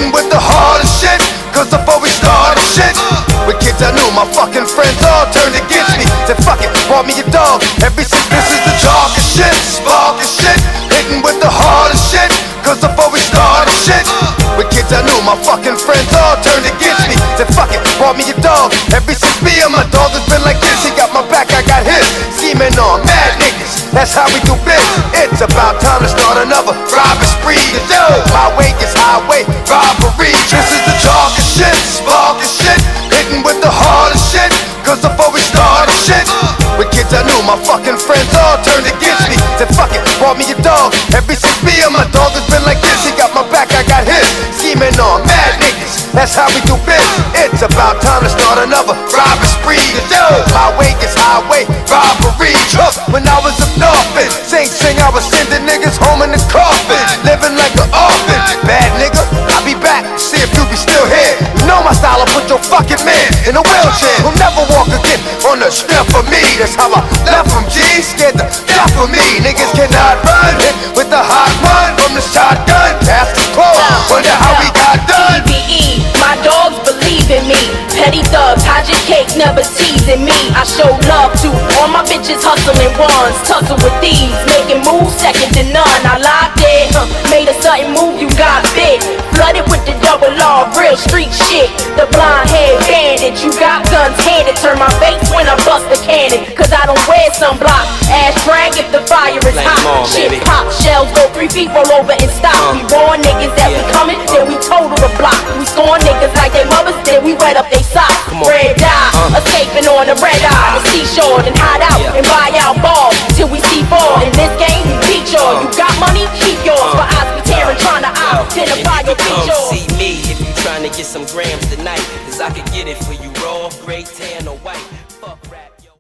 hitting with the hardest shit. Cause before we started shit, with kids I knew, my fucking friends all turned against me. Said fuck it, brought me a dog. Every since this is the darkest shit, sparkest shit, hitting with the hardest shit. Cause before we started shit, with kids I knew, my fucking friends all turned against me. Said fuck it, brought me a dog. Every since me and my dog has been like this. He got my back, I got his. Scheming on mad niggas, that's how we do biz. It's about time to start another robbery spree. Yo, my way is highway robbery. This is the darkest shit, sparkest shit, hitting with the hardest shit. Cause before we started shit, with kids I knew, my fucking friends all turned against me. Said fuck it, brought me a dog. Every since me and my dog has been like this. He got my back, I got his. Scheming on mad niggas, that's how we do biz. It's about time to start another robbery spree. Yo, my way is highway robbery. When I was up north, sing, I was sending niggas home in the coffin, living like an orphan. Bad nigga, I'll be back, see if you be still here. You know my style, I'll put your fucking man in a wheelchair. Who'll never walk again on the strength of me. That's how I left from G, scared the death of me. Niggas cannot run, hit with the hot one from the shotgun. Past the clothes, wonder how we got done. TVE, my dogs believe in me. Petty thugs, hide your cake, never teasing me. I show love to all my bitches, hustling ones. Tussle with these, making moves second to none. I locked it, made a sudden move, you got bit. Flooded with the double R, real street shit. The blonde head bandit, you got guns handed. Turn my face when I bust the cannon, cause I don't wear sunblock. Ash drag if the fire is hot. Shit pop, shells go 3 feet, roll over and stop. We warn niggas that we coming, then we total the block. We scorn niggas like they mothers, then we wet up they socks. Red dye, escaping on the red eye. The seashore, then hide out and buy out balls till we see ball. In this game, we beat y'all. You got money, keep yours. For eyes be tearing, trying to identify your features. See me if you trying to get some grams tonight, cause I could get it for you raw, gray, tan, or white. Fuck rap.